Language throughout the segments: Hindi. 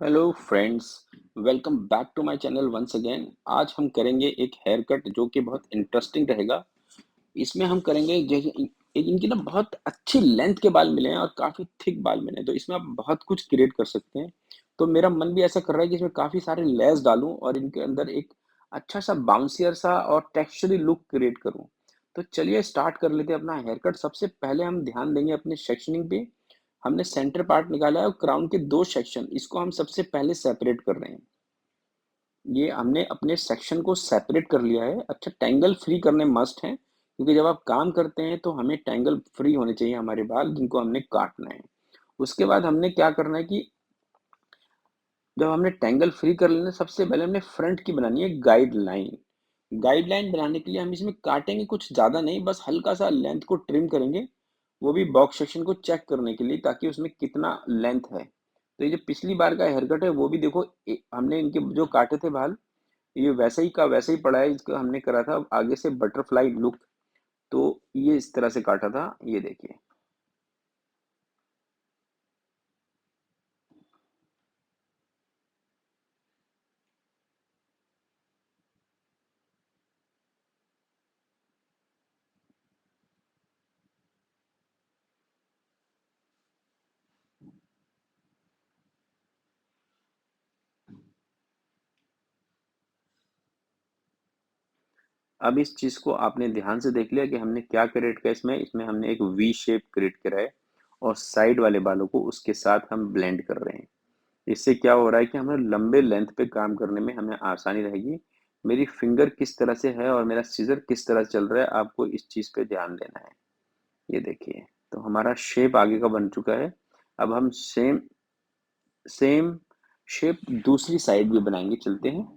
Hello friends, welcome back to my channel once again. आज हम करेंगे एक हेयर कट जो कि बहुत इंटरेस्टिंग रहेगा। इसमें हम करेंगे जैसे इनकी ना बहुत अच्छी लेंथ के बाल मिले हैं और काफ़ी थिक बाल मिले हैं, तो इसमें आप बहुत कुछ क्रिएट कर सकते हैं। तो मेरा मन भी ऐसा कर रहा है कि इसमें काफ़ी सारे लेयर्स डालूं और इनके अंदर एक अच्छा सा बाउंसियर सा और टेक्सचरी लुक क्रिएट करूं। तो चलिए स्टार्ट कर लेते हैं अपना हेयर कट। सबसे पहले हम ध्यान देंगे अपने सेक्शनिंग पे। हमने सेंटर पार्ट निकाला है और क्राउन के दो सेक्शन, इसको हम सबसे पहले सेपरेट कर रहे हैं। ये हमने अपने सेक्शन को सेपरेट कर लिया है। अच्छा, टैंगल फ्री करने मस्ट है, क्योंकि जब आप काम करते हैं तो हमें टैंगल फ्री होने चाहिए हमारे बाल जिनको हमने काटना है। उसके बाद हमने क्या करना है कि जब हमने टैंगल फ्री कर लेना, सबसे पहले हमने फ्रंट की बनानी है गाइडलाइन। गाइडलाइन बनाने के लिए हम इसमें काटेंगे कुछ ज़्यादा नहीं, बस हल्का सा लेंथ को ट्रिम करेंगे। वो भी बॉक्स सेक्शन को चेक करने के लिए, ताकि उसमें कितना लेंथ है। तो ये जो पिछली बार का हेयर कट है वो भी देखो, हमने इनके जो काटे थे बाल, ये वैसे ही का वैसे ही पड़ा है। इसका हमने करा था आगे से बटरफ्लाई लुक, तो ये इस तरह से काटा था, ये देखिए। अब इस चीज को आपने ध्यान से देख लिया कि हमने क्या क्रिएट किया। इसमें इसमें हमने एक वी शेप क्रिएट करा है और साइड वाले बालों को उसके साथ हम ब्लेंड कर रहे हैं। इससे क्या हो रहा है कि हमें लंबे लेंथ पे काम करने में हमें आसानी रहेगी। मेरी फिंगर किस तरह से है और मेरा सीजर किस तरह चल रहा है, आपको इस चीज पे ध्यान देना है। ये देखिए, तो हमारा शेप आगे का बन चुका है। अब हम सेम सेम शेप दूसरी साइड भी बनाएंगे, चलते हैं।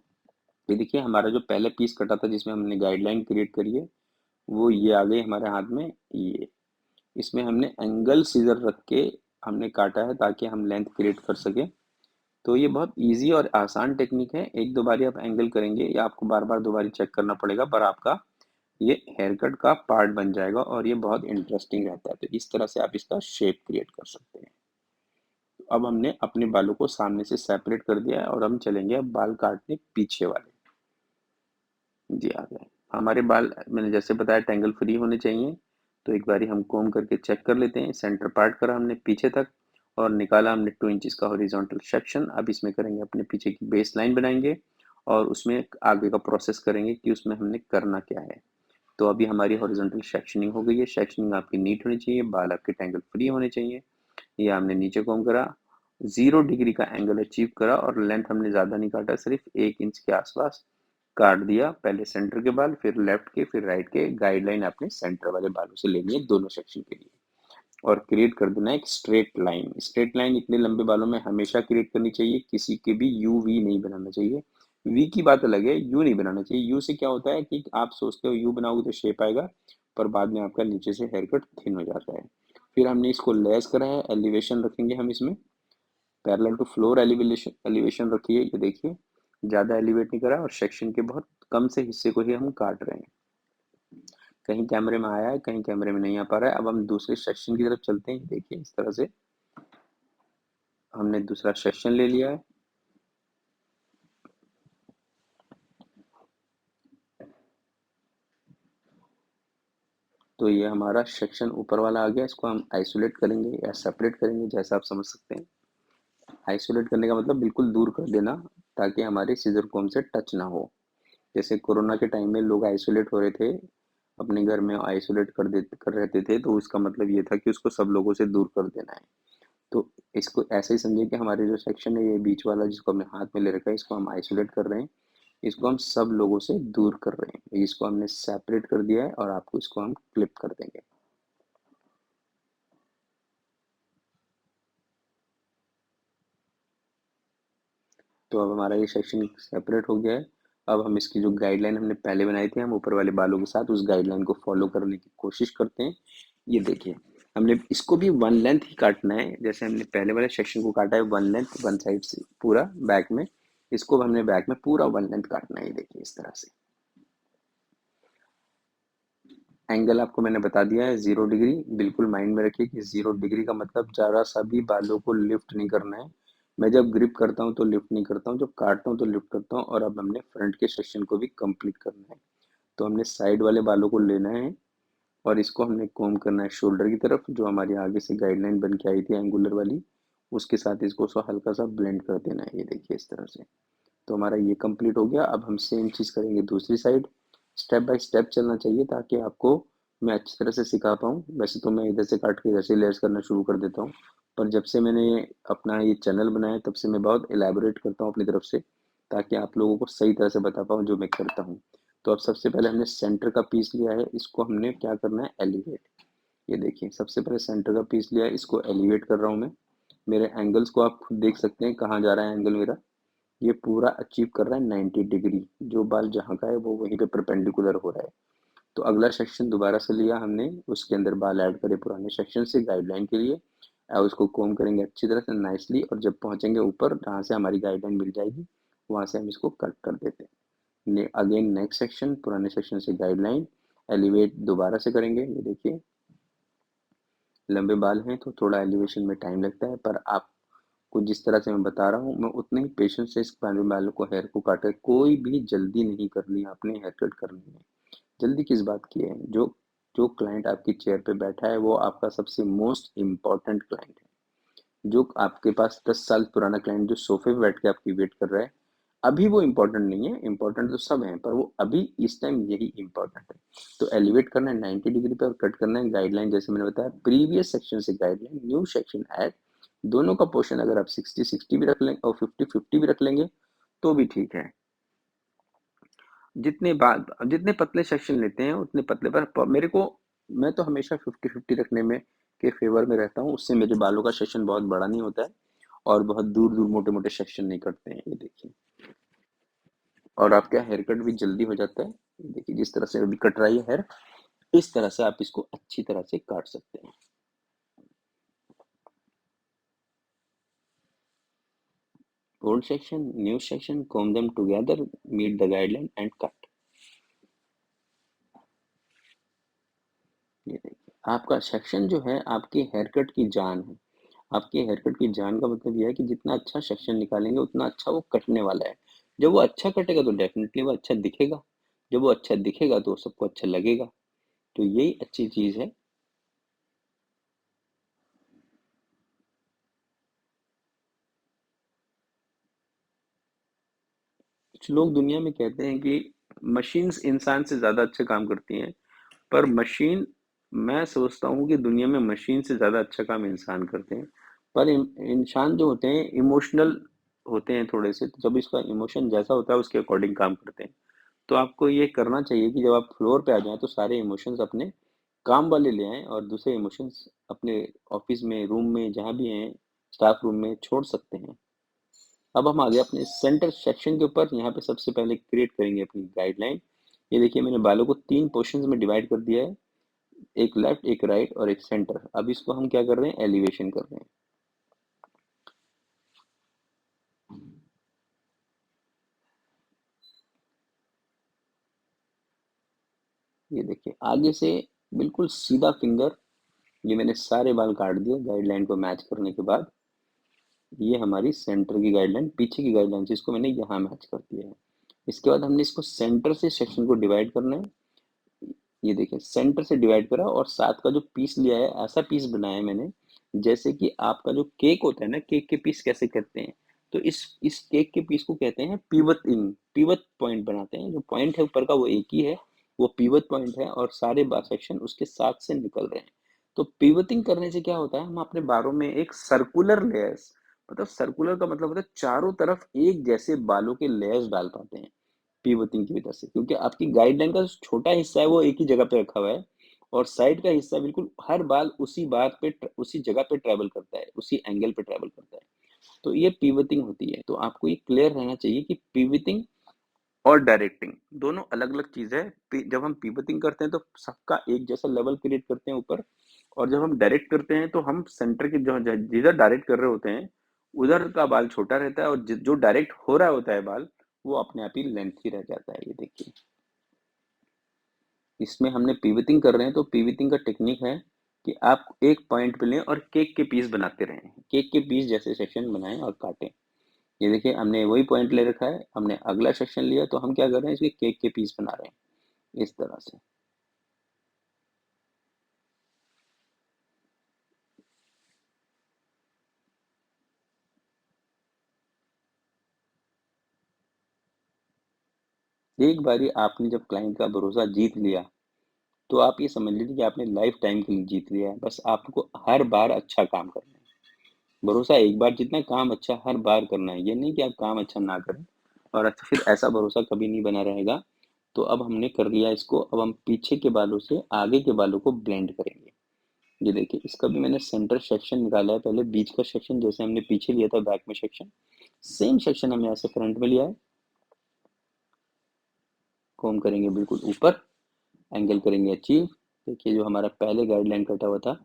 ये देखिए, हमारा जो पहले पीस कटा था जिसमें हमने गाइडलाइन क्रिएट करी है, वो ये आ गई हमारे हाथ में। ये इसमें हमने एंगल सीजर रख के हमने काटा है ताकि हम लेंथ क्रिएट कर सके। तो ये बहुत इजी और आसान टेक्निक है। एक दो बारी आप एंगल करेंगे या आपको बार बार दो बारी चेक करना पड़ेगा, पर आपका ये हेयर कट का पार्ट बन जाएगा और ये बहुत इंटरेस्टिंग रहता है। तो इस तरह से आप इसका शेप क्रिएट कर सकते हैं। अब हमने अपने बालों को सामने से सेपरेट कर दिया है और हम चलेंगे अब बाल काटने पीछे वाले। जी, आ गए हमारे बाल। मैंने जैसे बताया टेंगल फ्री होने चाहिए। तो एक बारी हम कोम करके चेक कर लेते हैं। सेंटर पार्ट करा हमने पीछे तक और निकाला हमने 2 इंचेस का हॉरिजॉन्टल सेक्शन। अब इसमें करेंगे अपने पीछे की बेस लाइन बनाएंगे और उसमें आगे का प्रोसेस करेंगे कि उसमें हमने करना क्या है। तो अभी हमारी हॉरिजॉन्टल सेक्शनिंग हो गई है। सेक्शनिंग आपकी नीट होनी चाहिए, बाल आपके टेंगल फ्री होने चाहिए। ये हमने नीचे कोम करा, 0 डिग्री का एंगल अचीव करा और लेंथ हमने ज़्यादा नहीं काटा, सिर्फ 1 इंच के आसपास काट दिया। पहले सेंटर के बाल, फिर लेफ्ट के, फिर राइट के। गाइडलाइन आपने सेंटर वाले बालों से लेनी है दोनों सेक्शन के लिए और क्रिएट कर देना है एक स्ट्रेट लाइन। स्ट्रेट लाइन इतने लंबे बालों में हमेशा क्रिएट करनी चाहिए, किसी के भी यू वी नहीं बनाना चाहिए। वी की बात अलग है, यू नहीं बनाना चाहिए। यू से क्या होता है कि आप सोचते हो यू बनाओगे तो शेप आएगा, पर बाद में आपका नीचे से हेयर कट थिन हो जाता है। फिर हमने इसको लेस करा है, एलिवेशन रखेंगे हम इसमें। Parallel to floor elevation elevation रखिए। ये देखिए, ज़्यादा एलिवेट नहीं करा और सेक्शन के बहुत कम से हिस्से को ही हम काट रहे हैं। कहीं कैमरे में आया है, कहीं कैमरे में नहीं आ पा रहा है। अब हम दूसरे सेक्शन की तरफ चलते हैं। देखिए, इस तरह से हमने दूसरा सेक्शन ले लिया है। तो ये हमारा सेक्शन ऊपर वाला आ गया। इसको हम आइसोलेट करेंगे या सेपरेट करेंगे, जैसा आप समझ सकते हैं। आइसोलेट करने का मतलब बिल्कुल दूर कर देना, ताकि हमारे सीजर को हमसे टच ना हो। जैसे कोरोना के टाइम में लोग आइसोलेट हो रहे थे, अपने घर में आइसोलेट कर रहते थे, तो उसका मतलब ये था कि उसको सब लोगों से दूर कर देना है। तो इसको ऐसे ही समझिए कि हमारे जो सेक्शन है, ये बीच वाला जिसको हमने हाथ में ले रखा है, इसको हम आइसोलेट कर रहे हैं। इसको हम सब लोगों से दूर कर रहे हैं। इसको हमने सेपरेट कर दिया है और आपको इसको हम क्लिप कर देंगे। तो अब हमारा ये सेक्शन सेपरेट हो गया है। अब हम इसकी जो गाइडलाइन हमने पहले बनाई थी, हम ऊपर वाले बालों के साथ उस गाइडलाइन को फॉलो करने की कोशिश करते हैं। ये देखिए, हमने इसको भी वन लेंथ ही काटना है, जैसे हमने पहले वाले सेक्शन को काटा है वन लेंथ, वन साइड से पूरा बैक में। इसको हमने बैक में पूरा वन लेंथ काटना है। ये देखिए, इस तरह से। एंगल आपको मैंने बता दिया है, 0 डिग्री। बिल्कुल माइंड में रखिए कि 0 डिग्री का मतलब जरा सा भी बालों को लिफ्ट नहीं करना है। मैं जब ग्रिप करता हूँ तो लिफ्ट नहीं करता हूँ, जब काटता हूँ तो लिफ्ट करता हूँ। और अब हमने फ्रंट के सेक्शन को भी कंप्लीट करना है। तो हमने साइड वाले बालों को लेना है और इसको हमने कोम करना है शोल्डर की तरफ, जो हमारी आगे से गाइडलाइन बन के आई थी एंगुलर वाली, उसके साथ इसको हल्का सा ब्लेंड कर देना है। ये देखिए इस तरह से। तो हमारा ये कंप्लीट हो गया। अब हम सेम चीज़ करेंगे दूसरी साइड। स्टेप बाय स्टेप चलना चाहिए ताकि आपको मैं अच्छी तरह से सिखा पाऊँ। वैसे तो मैं इधर से काट के इधर से लेयर्स करना शुरू कर देता हूँ, पर जब से मैंने अपना ये चैनल बनाया तब से मैं बहुत एलैबोरेट करता हूँ अपनी तरफ से, ताकि आप लोगों को सही तरह से बता पाऊँ जो मैं करता हूँ। तो अब सबसे पहले हमने सेंटर का पीस लिया है, इसको हमने क्या करना है, एलिवेट। ये देखिए सबसे पहले सेंटर का पीस लिया है, इसको एलिवेट कर रहा हूँ मैं। मेरे एंगल्स को आप खुद देख सकते हैं कहाँ जा रहा है एंगल मेरा। ये पूरा अचीव कर रहा है 90 डिग्री। जो बाल जहाँ का है वो वहीं पे परपेंडिकुलर हो रहा है। तो अगला सेक्शन दोबारा से लिया हमने, उसके अंदर बाल ऐड करे पुराने सेक्शन से गाइडलाइन के लिए। और उसको कोम करेंगे अच्छी तरह से नाइसली, और जब पहुंचेंगे ऊपर जहाँ से हमारी गाइडलाइन मिल जाएगी वहां से हम इसको कट कर देते हैं। अगेन नेक्स्ट सेक्शन, पुराने सेक्शन से गाइडलाइन एलिवेट दोबारा से करेंगे। ये देखिए लंबे बाल हैं तो थोड़ा एलिवेशन में टाइम लगता है, पर आपको जिस तरह से मैं बता रहा हूँ मैं उतने ही पेशेंस से इस लंबे बालों को हेयर को काटे। कोई भी जल्दी नहीं करनी है आपने हेयर कट करने में। जल्दी किस बात की है? जो जो क्लाइंट आपकी चेयर पे बैठा है वो आपका सबसे मोस्ट इम्पोर्टेंट क्लाइंट है। जो आपके पास 10 साल पुराना क्लाइंट जो सोफे पे बैठ के आपकी वेट कर रहा है, अभी वो इम्पोर्टेंट नहीं है। इम्पोर्टेंट तो सब हैं, पर वो अभी इस टाइम यही इम्पोर्टेंट है। तो एलिवेट करना है 90 डिग्री पे और कट करना है गाइडलाइन, जैसे मैंने बताया प्रीवियस सेक्शन से गाइडलाइन न्यू सेक्शन ऐड। दोनों का पोर्शन अगर आप 60-60 भी रख लेंगे और 50-50 भी रख लेंगे तो भी ठीक है। जितने पतले सेक्शन लेते हैं उतने पतले पर मेरे को, मैं तो हमेशा 50-50 रखने में के फेवर में रहता हूँ। उससे मेरे बालों का सेक्शन बहुत बड़ा नहीं होता है और बहुत दूर दूर मोटे मोटे सेक्शन नहीं कटते हैं। ये देखिए, और आपका हेयर कट भी जल्दी हो जाता है। ये देखिए जिस तरह से अभी कट रही है हेयर, इस तरह से आप इसको अच्छी तरह से काट सकते हैं। Old section, new section, comb them together, meet the guideline and cut। ये देखिए आपका सेक्शन जो है आपके हेयर कट की जान है। आपके हेयर कट की जान का मतलब यह है कि जितना अच्छा सेक्शन निकालेंगे उतना अच्छा वो कटने वाला है। जब वो अच्छा कटेगा तो डेफिनेटली वो अच्छा दिखेगा। जब वो अच्छा दिखेगा तो सबको अच्छा लगेगा। तो यही अच्छी चीज है। कुछ लोग दुनिया में कहते हैं कि मशीन्स इंसान से ज्यादा अच्छे काम करती हैं, पर मशीन, मैं सोचता हूँ कि दुनिया में मशीन से ज़्यादा अच्छा काम इंसान करते हैं। पर इंसान जो होते हैं इमोशनल होते हैं थोड़े से, तो जब इसका इमोशन जैसा होता है उसके अकॉर्डिंग काम करते हैं। तो आपको ये करना चाहिए कि जब आप फ्लोर पे आ जाएं तो सारे इमोशंस अपने काम वाले ले आएं और दूसरे इमोशंस अपने ऑफिस में, रूम में, जहाँ भी हैं, स्टाफ रूम में छोड़ सकते हैं। अब हम आगे अपने सेंटर सेक्शन के ऊपर। यहाँ पे सबसे पहले क्रिएट करेंगे अपनी गाइडलाइन। ये देखिए मैंने बालों को 3 पोर्शंस में डिवाइड कर दिया है, एक लेफ्ट, एक राइट और एक सेंटर। अब इसको हम क्या कर रहे हैं, एलिवेशन कर रहे हैं। ये देखिए आगे से बिल्कुल सीधा फिंगर। ये मैंने सारे बाल काट दिए गाइडलाइन को मैच करने के बाद। ये हमारी सेंटर की गाइडलाइन, पीछे की गाइडलाइन से इसको मैंने यहाँ मैच कर दिया है। इसके बाद हमने इसको सेंटर से सेक्शन को डिवाइड करना है। ये देखिए सेंटर से डिवाइड करा और साथ का जो पीस लिया है ऐसा पीस बनाया है मैंने, जैसे कि आपका जो केक होता है ना, केक के पीस कैसे करते हैं, तो इस केक के पीस को कहते हैं पिवट पिवट पॉइंट बनाते हैं। जो पॉइंट है ऊपर का वो एक ही है, वो पिवट पॉइंट है और सारे बार सेक्शन उसके साथ से निकल रहे हैं। तो पिवटिंग करने से क्या होता है, हम अपने बालों में एक सर्कुलर लेयर्स, मतलब सर्कुलर का मतलब होता है चारों तरफ एक जैसे बालों के लेयर्स डाल पाते हैं पिवटिंग की वजह से। क्योंकि आपकी गाइडलाइन का जो छोटा हिस्सा है वो एक ही जगह पे रखा हुआ है और साइड का हिस्सा बिल्कुल हर बाल उसी बात पे उसी जगह पे ट्रेवल करता है, उसी एंगल पे ट्रेवल करता है। तो ये पिवटिंग होती है। तो आपको ये क्लियर रहना चाहिए कि पिवटिंग और डायरेक्टिंग दोनों अलग अलग चीज है। जब हम पिवटिंग करते हैं तो सबका एक जैसा लेवल क्रिएट करते हैं ऊपर, और जब हम डायरेक्ट करते हैं तो हम सेंटर के जो जिधर डायरेक्ट कर रहे होते हैं उधर का बाल छोटा रहता है और जो डायरेक्ट हो रहा होता है बाल वो अपने आप ही लेंथ ही रह जाता है। ये देखिए इसमें हमने पिवटिंग कर रहे हैं तो पिवटिंग का टेक्निक है, कि आप एक पॉइंट पे लें और केक के पीस बनाते रहें, केक के पीस जैसे सेक्शन बनाएं और काटें। ये देखिए हमने वही पॉइंट ले रखा है, हमने अगला सेक्शन लिया तो हम क्या कर रहे हैं, इसके केक के पीस बना रहे हैं इस तरह से। एक बारी आपने जब क्लाइंट का भरोसा जीत लिया तो आप ये समझ लीजिए कि आपने लाइफ टाइम के लिए जीत लिया है। बस आपको हर बार अच्छा काम करना है। भरोसा एक बार जीतना है, काम अच्छा हर बार करना है। ये नहीं कि आप काम अच्छा ना करें और अच्छा फिर ऐसा भरोसा कभी नहीं बना रहेगा। तो अब हमने कर लिया इसको, अब हम पीछे के बालों से आगे के बालों को ब्लेंड करेंगे। ये देखिए इसका भी मैंने सेंटर सेक्शन निकाला है, पहले बीच का सेक्शन जैसे हमने पीछे लिया था बैक में सेक्शन, सेम सेक्शन हमने ऐसे फ्रंट में लिया है। कॉम करेंगे बिल्कुल ऊपर, एंगल करेंगे अचीव। देखिए जो हमारा पहले गाइडलाइन कटा हुआ था,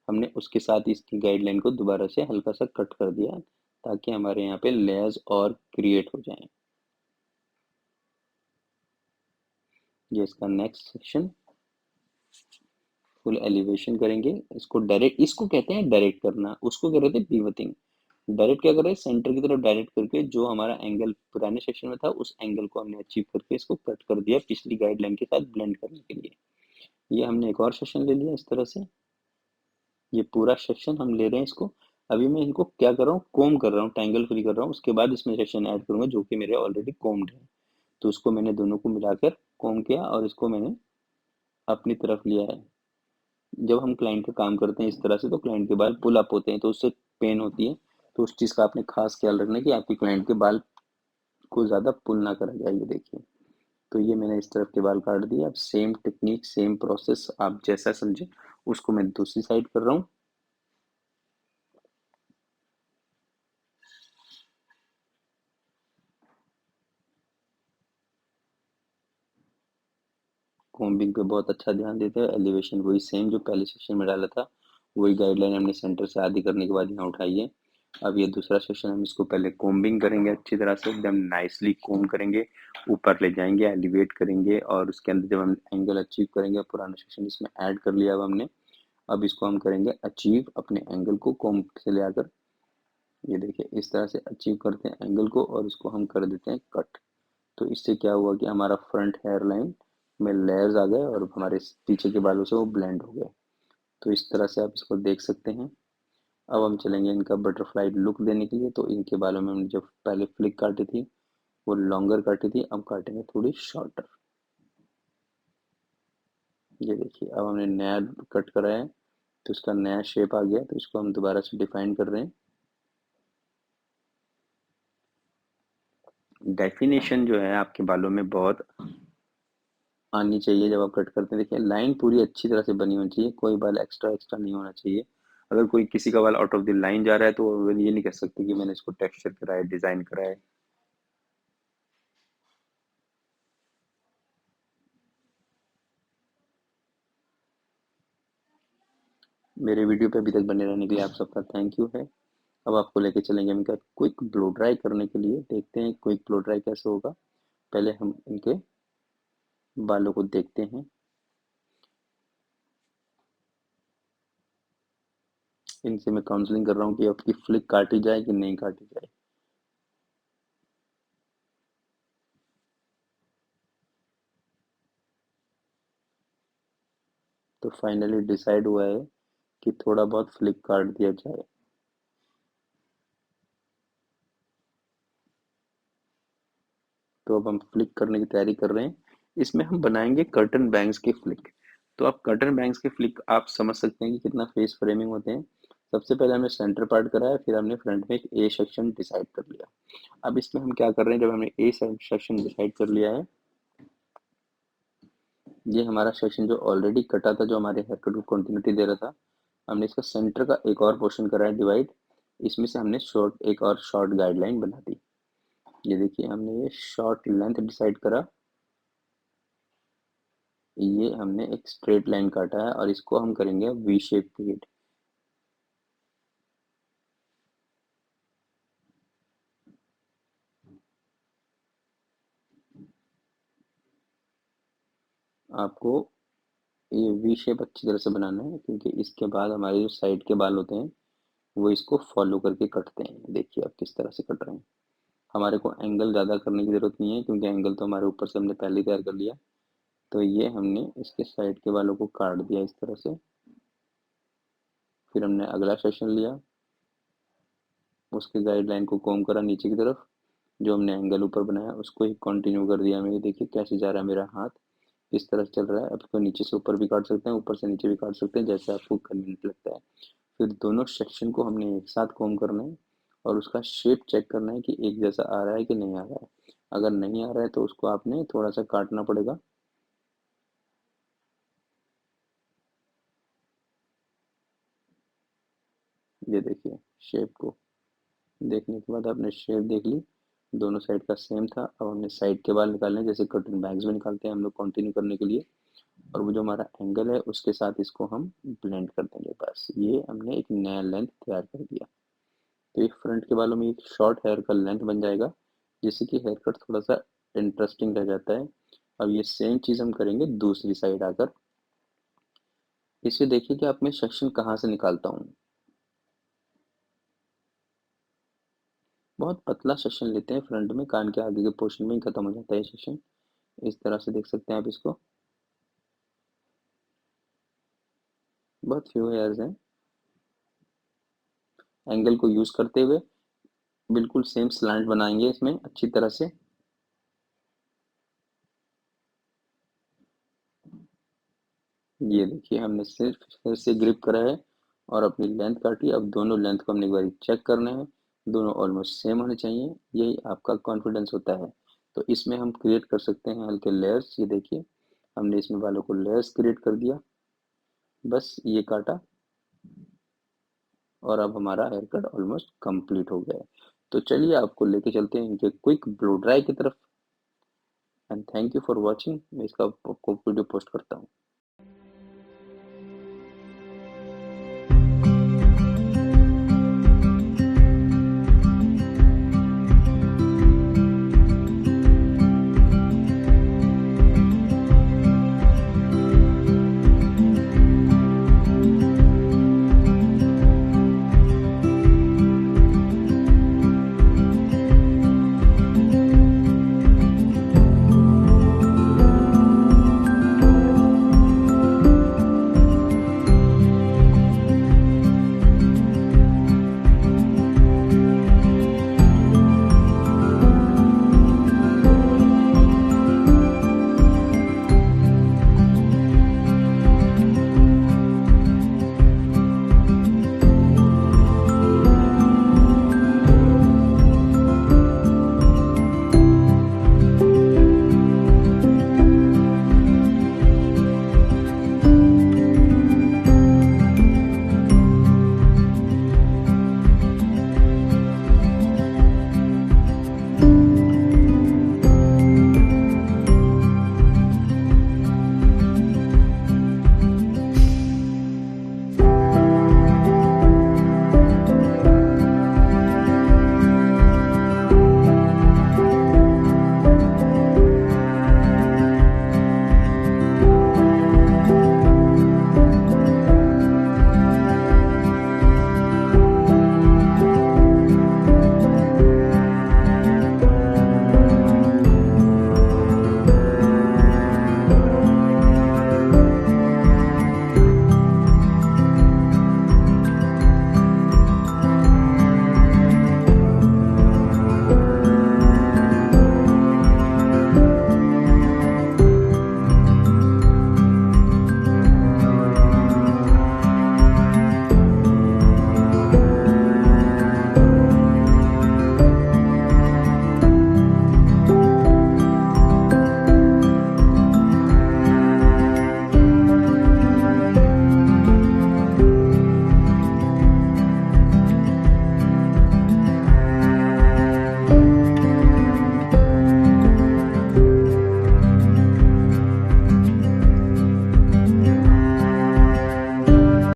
हमने उसके साथ इसकी गाइडलाइन को दोबारा से हल्का सा कट कर दिया ताकि हमारे यहाँ पे लेयर्स और क्रिएट हो जाएं। ये इसका नेक्स्ट सेक्शन, फुल एलिवेशन करेंगे इसको। डायरेक्ट इसको कहते हैं डायरेक्ट करना, उसको कह रहे थे पिवटिंग। डायरेक्ट क्या कर रहे हैं, सेंटर की तरफ डायरेक्ट करके जो हमारा एंगल पुराने सेक्शन में था उस एंगल को हमने अचीव करके इसको कट कर दिया पिछली गाइडलाइन के साथ ब्लेंड करने के लिए। ये हमने एक और सेक्शन ले लिया इस तरह से। ये पूरा सेक्शन हम ले रहे हैं इसको। अभी मैं इनको क्या कर रहा हूँ, कोम कर रहा हूँ, टैंगल फ्री कर रहा हूँ। उसके बाद इसमें सेक्शन ऐड करूंगा जो कि मेरे ऑलरेडी कोम्ड है। तो उसको मैंने दोनों को मिलाकर कोम किया और इसको मैंने अपनी तरफ लिया है। जब हम क्लाइंट का काम करते हैं इस तरह से तो क्लाइंट के बाल पुल अप होते हैं तो उससे पेन होती है। तो उस चीज़ का आपने खास ख्याल रखना है कि आपके क्लाइंट के बाल को ज़्यादा पुल ना करा जाए। ये देखिए तो ये मैंने इस तरफ के बाल काट दिए। अब सेम टेक्निक सेम प्रोसेस आप जैसा समझे उसको मैं दूसरी साइड कर रहा हूँ। कॉम्बिंग पे बहुत अच्छा ध्यान देते हैं। एलिवेशन वही सेम जो पहले सेक्शन में डाला था, वही गाइडलाइन हमने सेंटर से आधी करने के बाद यहाँ उठाई है। अब ये दूसरा सेक्शन हम इसको पहले कोम्बिंग करेंगे अच्छी तरह से, एकदम नाइसली कोम करेंगे, ऊपर ले जाएंगे, एलिवेट करेंगे और उसके अंदर जब हम एंगल अचीव करेंगे, पुराना सेक्शन इसमें ऐड कर लिया अब हमने। अब इसको हम करेंगे अचीव अपने एंगल को कोम से ले आकर। ये देखिए इस तरह से अचीव करते हैं एंगल को और इसको हम कर देते हैं कट। तो इससे क्या हुआ कि हमारा फ्रंट हेयर लाइन में लेयर्स आ गए और हमारे पीछे के बालों से वो ब्लेंड हो गए। तो इस तरह से आप इसको देख सकते हैं। अब हम चलेंगे इनका बटरफ्लाई लुक देने के लिए। तो इनके बालों में हमने जब पहले फ्लिक काटी थी वो लॉन्गर काटी थी, अब काटेंगे थोड़ी शॉर्टर। ये देखिए अब हमने नया कट करा है तो इसका नया शेप आ गया। तो इसको हम दोबारा से डिफाइन कर रहे हैं। डेफिनेशन जो है आपके बालों में बहुत आनी चाहिए जब आप कट करते हैं। देखिए लाइन पूरी अच्छी तरह से बनी होनी चाहिए, कोई बाल एक्स्ट्रा एक्स्ट्रा नहीं होना चाहिए। अगर कोई किसी का बाल आउट ऑफ द लाइन जा रहा है तो वो ये नहीं कह सकते कि मैंने इसको टेक्सचर करा है, डिजाइन करा है। मेरे वीडियो पे अभी तक बने रहने के लिए आप सबका थैंक यू है। अब आपको लेके चलेंगे हम इनका क्विक ब्लो ड्राई करने के लिए। देखते हैं क्विक ब्लो ड्राई कैसे होगा। पहले हम इनके बालों को देखते हैं। इनसे मैं काउंसलिंग कर रहा हूँ कि आपकी फ्लिक काटी जाए कि नहीं काटी जाए। तो फाइनली डिसाइड हुआ है कि थोड़ा बहुत फ्लिक काट दिया जाए। तो अब हम फ्लिक करने की तैयारी कर रहे हैं। इसमें हम बनाएंगे कर्टन बैंग्स के फ्लिक। तो आप कर्टन बैंग्स के फ्लिक आप समझ सकते हैं कि कितना फेस फ्रेमिंग होते हैं। सबसे पहले हमने सेंटर पार्ट कराया, फिर हमने फ्रंट में एक ए सेक्शन डिसाइड कर लिया। अब इसमें हम क्या कर रहे हैं, जब हमने ए सेक्शन डिसाइड कर लिया है, ये हमारा सेक्शन जो ऑलरेडी कटा था जो हमारे हेयर कट को कंटिन्यूटी दे रहा था, हमने इसका सेंटर का एक और पोर्शन करा है डिवाइड। इसमें से हमने शॉर्ट एक और शॉर्ट गाइडलाइन बना दी। ये देखिए हमने ये शॉर्ट लेंथ डिसाइड करा। ये हमने एक स्ट्रेट लाइन काटा है और इसको हम करेंगे वी शेप क्रिएट। आपको ये वी शेप अच्छी तरह से बनाना है, क्योंकि इसके बाद हमारे जो साइड के बाल होते हैं वो इसको फॉलो करके कटते हैं। देखिए आप किस तरह से कट रहे हैं। हमारे को एंगल ज़्यादा करने की ज़रूरत नहीं है, क्योंकि एंगल तो हमारे ऊपर से हमने पहले ही तैयार कर लिया। तो ये हमने इसके साइड के बालों को काट दिया इस तरह से। फिर हमने अगला सेक्शन लिया, उसके गाइडलाइन को कॉम करा नीचे की तरफ, जो हमने एंगल ऊपर बनाया उसको ही कंटिन्यू कर दिया। मेरे देखिए कैसे जा रहा है मेरा हाथ, इस तरह से चल रहा है। अब इसको नीचे से ऊपर भी काट सकते हैं, ऊपर से नीचे भी काट सकते हैं, जैसे आपको कन्वीनियंट लगता है। फिर दोनों सेक्शन को हमने एक साथ कॉम करना है और उसका शेप चेक करना है कि एक जैसा आ रहा है कि नहीं आ रहा है। अगर नहीं आ रहा है तो उसको आपने थोड़ा सा काटना पड़ेगा। ये देखिए शेप को देखने के बाद आपने शेप देख ली, दोनों साइड का सेम था। अब हमने साइड के बाल निकालने हैं, जैसे कटिंग बैग्स में निकालते हैं हम लोग कंटिन्यू करने के लिए। और वो जो हमारा एंगल है उसके साथ इसको हम ब्लेंड कर देंगे। बस ये हमने एक नया लेंथ तैयार कर दिया। तो एक फ्रंट के बालों में एक शॉर्ट हेयर का लेंथ बन जाएगा, जिससे कि हेयर कट थोड़ा सा इंटरेस्टिंग रह जाता है। अब ये सेम चीज़ हम करेंगे दूसरी साइड आकर। इसे देखिए कि आप मैं सेक्शन कहाँ से निकालता हूँ। बहुत पतला सेक्शन लेते हैं, फ्रंट में कान के आगे के पोर्शन में ही खत्म हो जाता है ये सेक्शन। इस तरह से देख सकते हैं आप इसको। बहुत फ्यू हेयर्स हैं। एंगल को यूज करते हुए बिल्कुल सेम स्लैंट बनाएंगे इसमें अच्छी तरह से। ये देखिए हमने सिर्फ फिर से ग्रिप करा है और अपनी लेंथ काटी। अब दोनों लेंथ को हमने एक बार चेक करना है, दोनों ऑलमोस्ट सेम होने चाहिए। यही आपका कॉन्फिडेंस होता है। तो इसमें हम क्रिएट कर सकते हैं हल्के लेयर्स। ये देखिए हमने इसमें बालों को लेयर्स क्रिएट कर दिया। बस ये काटा और अब हमारा हेयर कट ऑलमोस्ट कंप्लीट हो गया है। तो चलिए आपको लेके चलते हैं इनके क्विक ब्लो ड्राई की तरफ। And thank you for watching. मैं इसका आपको वीडियो पोस्ट करता हूँ।